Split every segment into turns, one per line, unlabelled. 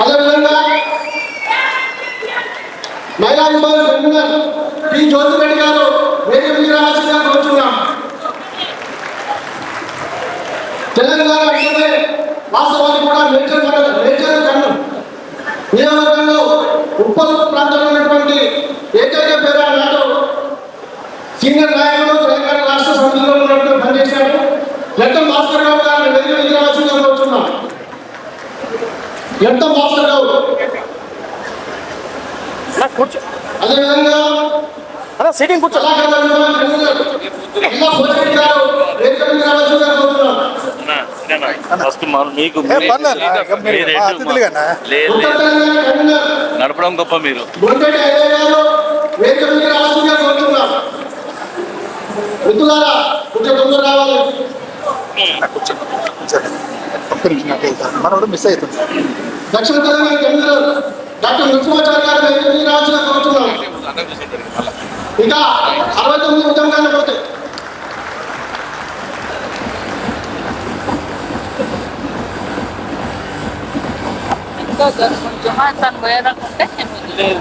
అదేవిధంగా మహిళా విభాగం కన్వీనర్ పి జ్యోతిరెడ్డి గారు వేదిక మీద రావాల్సిందిగా కోరుచున్నాం. తెలంగాణ అంటే వాస్తవానికి కూడా మేడ్చల్ కన్ను నియోజకవర్గంలో ఉప్పల్ ప్రాంతంలో ఉన్నటువంటి ఏకైక పేరు నాడు సీనియర్ నాయకులు తెలంగాణ రాష్ట్ర సమితిలో ఉన్నట్టు పనిచేశారు. లెట్టం భాస్కర్ రావు గారిని వేదిక మీద రావాల్సిందిగా కోరుచున్నాం. లెట్టం భాస్కర్ రావు అదేవిధంగా
సీటింగ్ కూర్చో
నడపడం గొప్ప మీరు
మనోడు మిస్ అవుతుంది.
దక్షిణ తెలంగాణ డాక్టర్ నరసింహాచార్య గారు రావాల్సిన కోరుతున్నాం. ఇంకా 69 ఉద్యమాలు పోతాయి.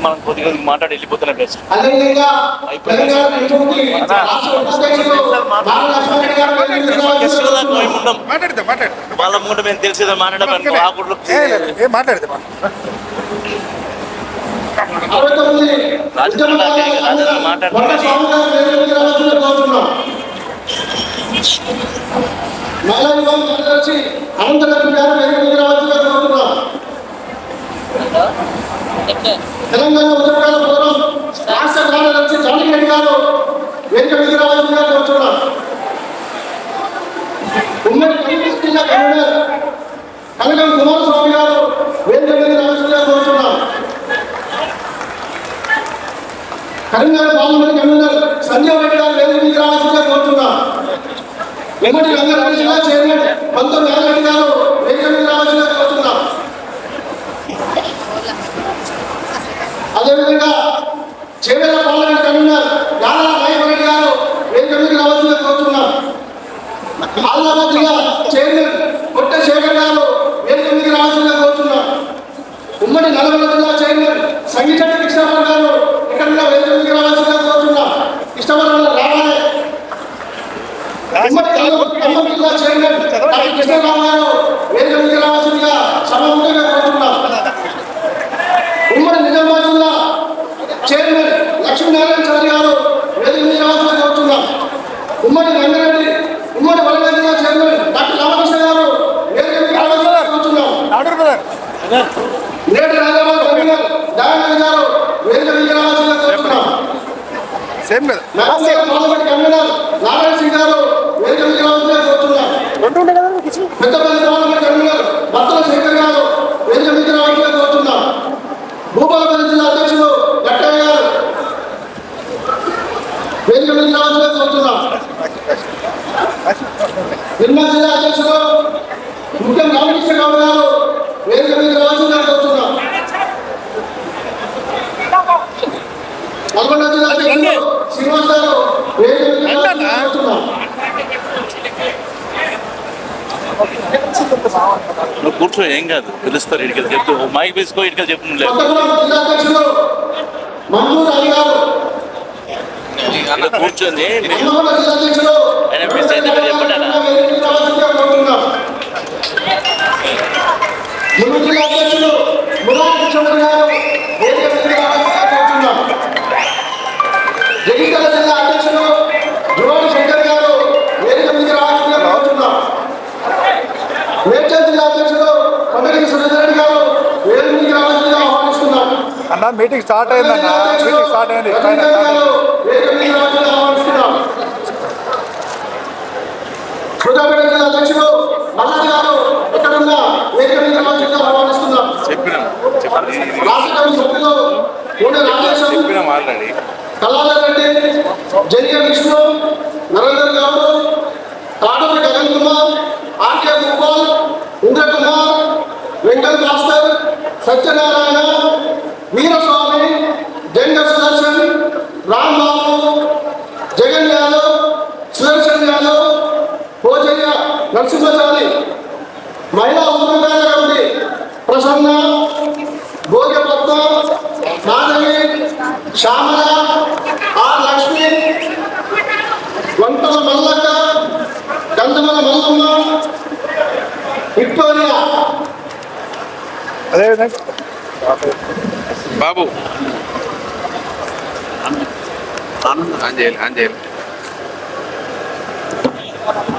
మనం కొద్దిగా మాట్లాడి వెళ్ళిపోతున్నా బెస్ట్. వాళ్ళ ముందు మేము తెలిసేది
మాట్లాడితే
తెలంగాణ ఉద్యోగాల ఫోరం రాష్ట్ర కార్యదర్శి జానకిరెడ్డి గారు వేదిక మీద రావాల్సిందిగా కోరుచున్నారు. ఉమ్మడి కరీంనగర్ జిల్లా కన్వీనర్ కనకం కుమారస్వామి గారు వేదిక మీద రావాల్సిందిగా కోరుచున్నారు. కరీంనగర్ పార్లమెంట్ కన్వీనర్ సంజయ్ రెడ్డి గారు వేదిక మీద రావాల్సిందిగా కోరుచున్నారు. ఉమ్మడి రంగారెడ్డి జిల్లా చైర్మన్ పంతం యాదరెడ్డి గారు వేదిక మీద రావాల్సిందిగా కోరుచున్నారు. అదేవిధంగా చేవెళ్ళ పార్లమెంట్ కన్వీనర్ యాదవ నాయకురెడ్డి గారు వేదిక మీద రావాల్సిందిగా కోరుచున్నారు. ఆదిలాబాద్ జిల్లా చైర్మన్ కొట్ట శేఖర్ గారు వేదిక మీద రావాల్సిందిగా కోరుచున్నారు. ఉమ్మడి నల్గొండ జిల్లా చైర్మన్ సంగీత కృష్ణారావు గారు ఇక్కడ వేదిక మీద రావాల్సిందిగా కోరుచున్నారు. ఇష్టపడాలి రావాలి. ఉమ్మడి ఖమ్మం జిల్లా చైర్మన్ కృష్ణారావు గారు వేదిక మీద రావాల్సిందిగా సభాముఖంగా కోరుచున్నారు. ఉమ్మడి నిజామాబాద్ జిల్లా చైర్మన్ లక్ష్మీనారాయణ చారి గారు వేదిక మీద రావాల్సిందిగా కోరుచున్నారు. ఉమ్మడి రంగారెడ్డి ఉమ్మడి వరంగల్ జిల్లా చైర్మన్ డాక్టర్ రామకృష్ణ గారు వేదిక మీద రావాల్సిందిగా కోరుచున్నాం. నేటి హైదరాబాద్ కన్వీనర్ దయానంద్ గారు వేదిక మీద రావాల్సిందిగా కోరుచున్నాం. పార్లమెంట్ కన్వీనర్ నారాయణ సింగ్ గారు వేదిక మీద రావాల్సిందిగా కోరుచున్నాం. పెద్దపల్లి పార్లమెంట్ కన్వీనర్ బత్తల శంకర్ గారు వేదిక మీద రావాల్సిందిగా కోరుచున్నాం. భూపాలపల్లి జిల్లా అధ్యక్షులు గట్టయ్య గారు వేదిక మీద రావాల్సిందిగా కోరుచున్నాం. నిర్మల్ జిల్లా అధ్యక్షులు ముఖ్యం రామకృష్ణ గౌడ్ గారు వేదిక మీద రావాల్సిందిగా కోరుచున్నాం. నల్గొండ జిల్లా అధ్యక్షులు శ్రీనివాస్ గారు వేదిక మీద రావాల్సిందిగా కోరుచున్నాం.
నువ్వు కూర్చో, ఏం కాదు, పిలుస్తారు. ఇటుకలు చెప్తూ మైక్ వేసుకో, ఇటుకలు చెప్తు
జిల్లా అధ్యక్షులు మంజూర్ అలీ గారు
కూర్చొని
అధ్యక్షులు
ఆయన మిస్ అయితే మీరు చెప్పండి అలా.
జిల్లా అధ్యక్షులు మురారి చౌదరి గారు వేదిక మీద రావాల్సిందిగా కోరుచున్నాం. జగిత్యాల జిల్లా అధ్యక్షులు జువాడి శంకర్ గారు వేదిక మీద రావాల్సిందిగా కోరుచున్నాం. మేడ్చల్ జిల్లా అధ్యక్షులు కొండగిరి సురేందర్ రెడ్డి గారు వేదిక మీద రావాల్సిందిగా ఆహ్వానిస్తున్నాం.
అన్న మీటింగ్ స్టార్ట్ అయిందన్న, మీటింగ్ స్టార్ట్ అయింది. సూర్యాపేట జిల్లా అధ్యక్షులు మల్లాది గారు ఎక్కడున్న వేదిక మీద రావాల్సిందిగా ఆహ్వానిస్తున్నాం. రాష్ట్ర సభ్యులు పూణె రాజేశం, కల్లాల రెడ్డి, జనియ విష్ణు, నరేందర్ గౌడ్, తాడూరి గగన్ కుమార్, ఆర్కే గోపాల్, ఇంద్రకుమార్, వెంకట్ భాస్కర్, సత్యనారాయణ, వీరస్వామి, జంగ సుదర్శన్, రాంబాబు, జగన్ యాదవ్, సుదర్శన్ యాదవ్, పోజయ్య నరసింహచారి, మహిళా ఉద్యోగాల కమిటీ ప్రసన్న,
శ్యామల, ఆర్ లక్ష్మి, వంటల మల్లక్క, గంధమల మల్లమ్మ, విక్టోరియా.
అదేవిధంగా
బాబు ఆంజేయులు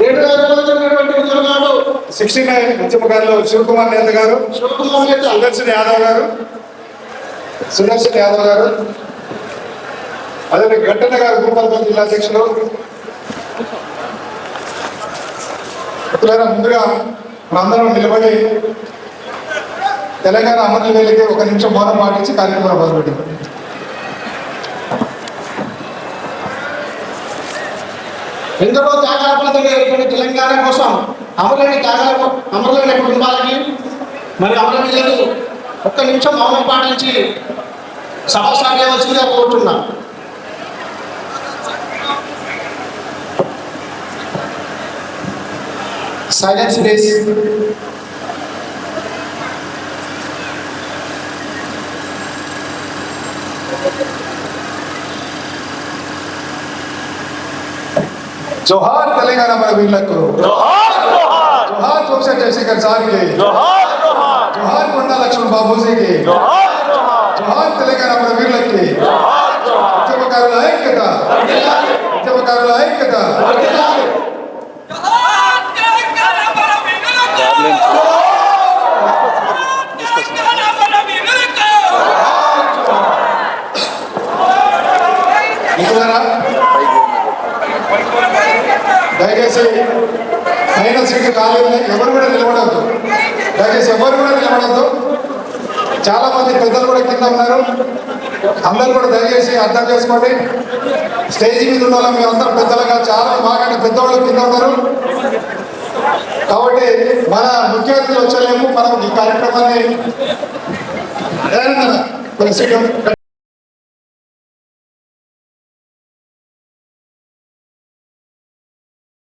నేడుగా నిర్వహించినటువంటి ఉద్యోగాలు
69 ఉద్యమకారులు శివకుమార్ నేత గారు,
శివకుమార్ నేత,
సుదర్శన్ యాదవ్ గారు, అదే ఘట్టన గారు భూపాలపల్లి జిల్లా అధ్యక్షులు. ముందుగా మనందరం నిలబడి తెలంగాణ అమరవీరులకి ఒక నిమిషం మౌనం పాటించి కార్యక్రమం మొదలుపెట్టింది.
ఎందరో త్యాగాల ఫలితంగా ఏర్పడిన తెలంగాణ కోసం అమరులైన కుటుంబాలకి మరి అమరవీరులకు ఒక్క నిమిషం మౌనం పాటించి సభ స్టార్ట్ చేయవలసిందిగా కోరుతున్నా. Silence please.
జోహార్ తెలంగాణ అమరవీరులకు, జోహార్ ప్రొఫెసర్ జయశంకర్ సార్కి, జోహార్ కొండా లక్ష్మణ్ బాబూజీకి, జోహార్ తెలంగాణ అమరవీరులకి, ఉద్యమకారుల ఐక్యత, ఉద్యమకారుల ఐక్యత. దయచేసి పైన సీట్లు ఖాళీ ఉన్నాయి, ఎవరు కూడా నిలబడవద్దు. దయచేసి ఎవరు కూడా నిలబడవద్దు. చాలా మంది పెద్దలు కూడా కింద ఉన్నారు. అందరూ కూడా దయచేసి అర్థం చేసుకోండి. స్టేజ్ మీద ఉన్న వాళ్ళం మేమందరం పెద్దలుగా, చాలా మాకంటే పెద్దవాళ్ళు కింద ఉన్నారు. కాబట్టి మన ముఖ్య అతిథులు వచ్చలేము. మనం ఈ కార్యక్రమాన్ని